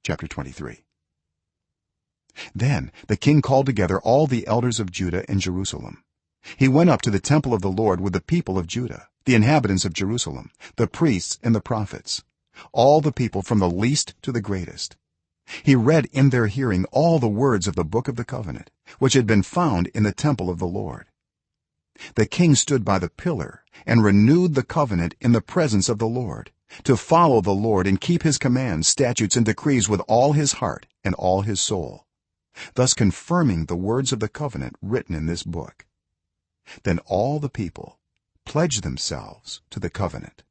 chapter 23. Then the king called together all the elders of Judah and Jerusalem. He went up to the temple of the Lord with the people of Judah, the inhabitants of Jerusalem, the priests and the prophets, all the people from the least to the greatest. He read in their hearing all the words of the book of the covenant, which had been found in the temple of the Lord. The king stood by the pillar and renewed the covenant in the presence of the Lord, to follow the Lord and keep his commands, statutes and decrees with all his heart and all his soul, thus confirming the words of the covenant written in this book. Then all the people pledged themselves to the covenant.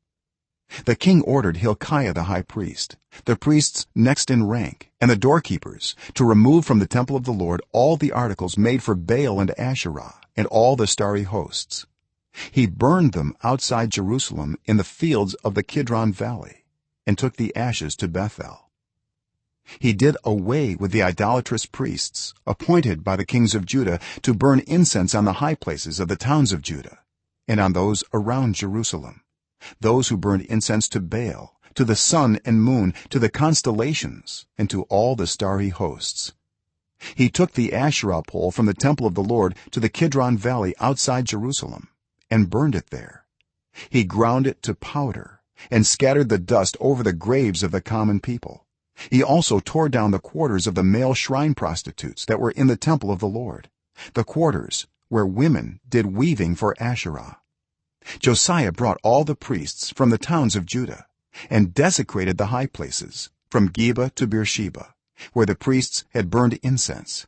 The king ordered Hilkiah the high priest, the priests next in rank, and the doorkeepers to remove from the temple of the Lord all the articles made for Baal and Asherah and all the starry hosts. He burned them outside Jerusalem in the fields of the Kidron Valley and took the ashes to Bethel. He did away with the idolatrous priests appointed by the kings of Judah to burn incense on the high places of the towns of Judah and on those around Jerusalem, those who burned incense to Baal, to the sun and moon, to the constellations, and to all the starry hosts. He took the Asherah pole from the temple of the Lord to the Kidron Valley outside Jerusalem and burned it there. He ground it to powder and scattered the dust over the graves of the common people. He also tore down the quarters of the male shrine prostitutes that were in the temple of the Lord, the quarters where women did weaving for Asherah. Josiah brought all the priests from the towns of Judah and desecrated the high places from Geba to Beersheba, where the priests had burned incense.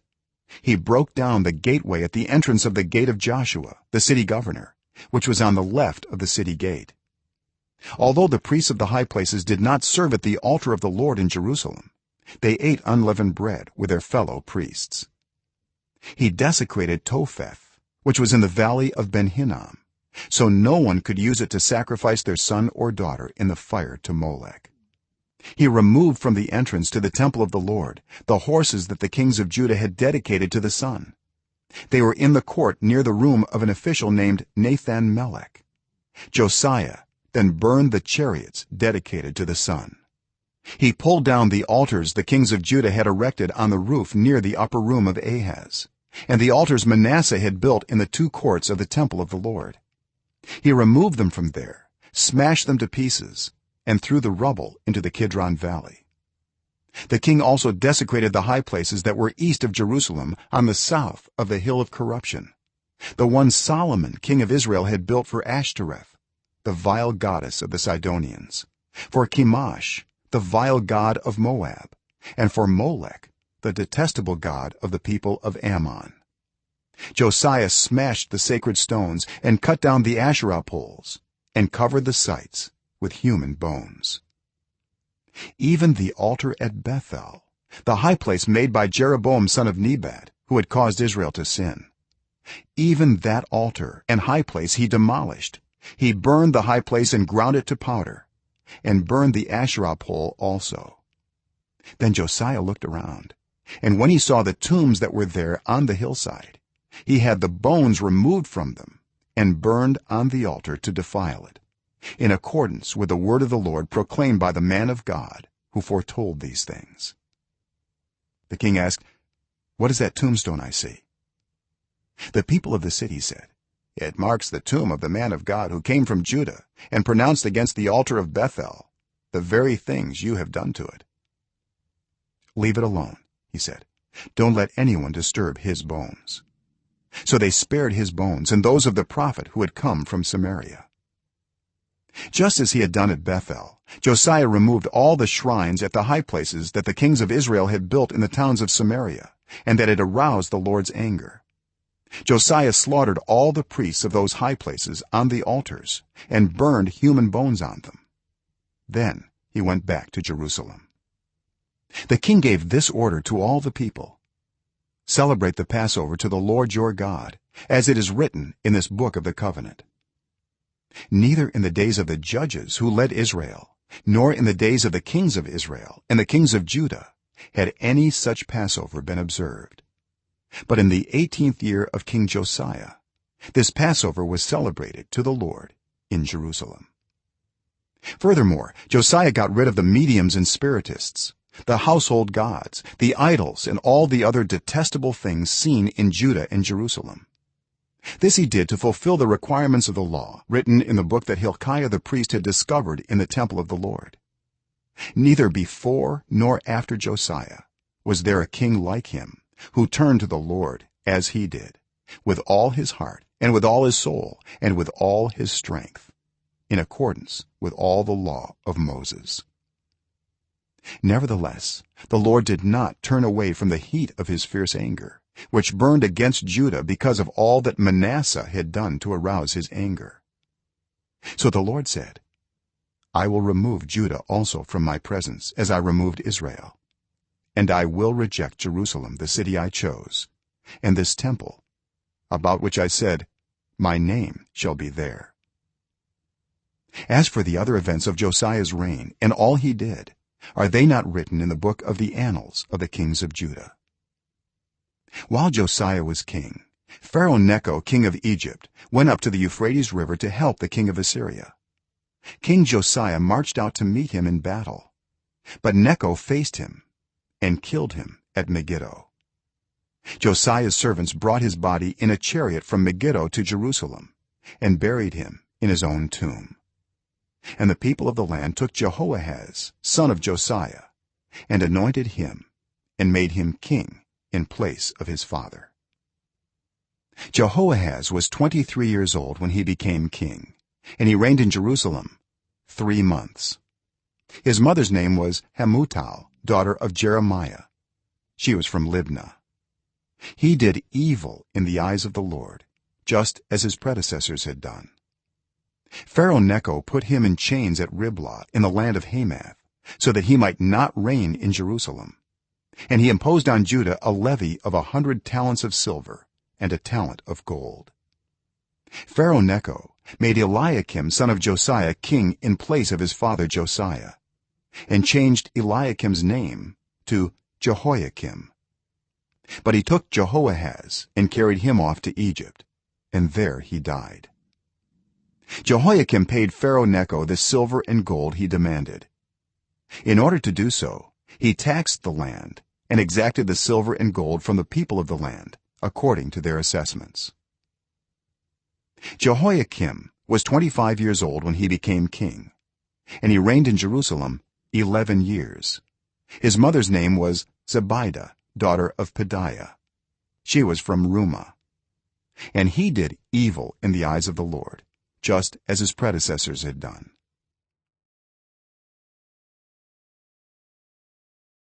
He broke down the gateway at the entrance of the gate of Joshua, the city governor, which was on the left of the city gate. Although the priests of the high places did not serve at the altar of the Lord in Jerusalem, they ate unleavened bread with their fellow priests. He desecrated Topheth, which was in the valley of Ben-Hinnom, so no one could use it to sacrifice their son or daughter in the fire to Molech. He removed from the entrance to the temple of the Lord the horses that the kings of Judah had dedicated to the sun. They were in the court near the room of an official named Nathan-Melech. Josiah then burned the chariots dedicated to the sun. He pulled down the altars the kings of Judah had erected on the roof near the upper room of Ahaz, and the altars Manasseh had built in the two courts of the temple of the Lord. He removed them from there, smashed them to pieces, and threw the rubble into the Kidron Valley. The king also desecrated the high places that were east of Jerusalem on the south of the hill of corruption, the one Solomon king of Israel had built for Ashtoreth, the vile goddess of the Sidonians, for Chemosh, the vile god of Moab, and for Molech, the detestable god of the people of Ammon. Josiah smashed the sacred stones and cut down the Asherah poles and covered the sites with human bones. Even the altar at Bethel, the high place made by Jeroboam son of Nebat, who had caused Israel to sin, even that altar and high place he demolished. He burned the high place and ground it to powder, and burned the Asherah pole also. Then Josiah looked around, and when he saw the tombs that were there on the hillside, he had the bones removed from them and burned on the altar to defile it, in accordance with the word of the Lord proclaimed by the man of God who foretold these things. The king asked, "What is that tombstone I see?" The people of the city said, "It marks the tomb of the man of God who came from Judah and pronounced against the altar of Bethel the very things you have done to it." "Leave it alone," he said. "Don't let anyone disturb his bones." So they spared his bones and those of the prophet who had come from Samaria. Just as he had done at Bethel, Josiah removed all the shrines at the high places that the kings of Israel had built in the towns of Samaria and that had aroused the Lord's anger. Josiah slaughtered all the priests of those high places on the altars and burned human bones on them. Then he went back to Jerusalem. The king gave this order to all the people: "Celebrate the Passover to the Lord your God, as it is written in this book of the covenant." Neither in the days of the judges who led Israel, nor in the days of the kings of Israel and the kings of Judah had any such Passover been observed. But in the 18th year of King Josiah, this Passover was celebrated to the Lord in Jerusalem. Furthermore, Josiah got rid of the mediums and spiritists, the household gods, the idols, and all the other detestable things seen in Judah and Jerusalem. This he did to fulfill the requirements of the law written in the book that Hilkiah the priest had discovered in the temple of the Lord. Neither before nor after Josiah was there a king like him who turned to the Lord as he did, with all his heart and with all his soul and with all his strength, in accordance with all the law of Moses. Nevertheless, the Lord did not turn away from the heat of his fierce anger, which burned against Judah because of all that Manasseh had done to arouse his anger. So the Lord said, I will remove Judah also from my presence as I removed Israel, and I will reject Jerusalem, the city I chose, and this temple about which I said, my name shall be there. As for the other events of Josiah's reign and all he did, are they not written in the book of the annals of the kings of Judah? While Josiah was king, Pharaoh Necho, king of Egypt, went up to the Euphrates river to help the king of Assyria. King Josiah marched out to meet him in battle, but Necho faced him and killed him at Megiddo. Josiah's servants brought his body in a chariot from Megiddo to Jerusalem and buried him in his own tomb. And the people of the land took Jehoahaz, son of Josiah, and anointed him and made him king in place of his father. Jehoahaz was 23 years old when he became king, and he reigned in Jerusalem 3 months. His mother's name was Hamutal, daughter of Jeremiah. She was from Libnah. He did evil in the eyes of the Lord, just as his predecessors had done. Pharaoh Necho put him in chains at Riblah in the land of Hamath, so that he might not reign in Jerusalem, and he imposed on Judah a levy of 100 talents of silver and a talent of gold. Pharaoh Necho made Eliakim, son of Josiah, king in place of his father Josiah, and changed Eliakim's name to Jehoiakim. But he took Jehoahaz and carried him off to Egypt, and there he died. Jehoiakim paid Pharaoh Necho the silver and gold he demanded. In order to do so, he taxed the land and exacted the silver and gold from the people of the land according to their assessments. Jehoiakim was 25 years old when he became king, and he reigned in Jerusalem 11 years. His mother's name was Zebidah, daughter of Pedaiah. She was from Rumah. And he did evil in the eyes of the Lord, just as his predecessors had done.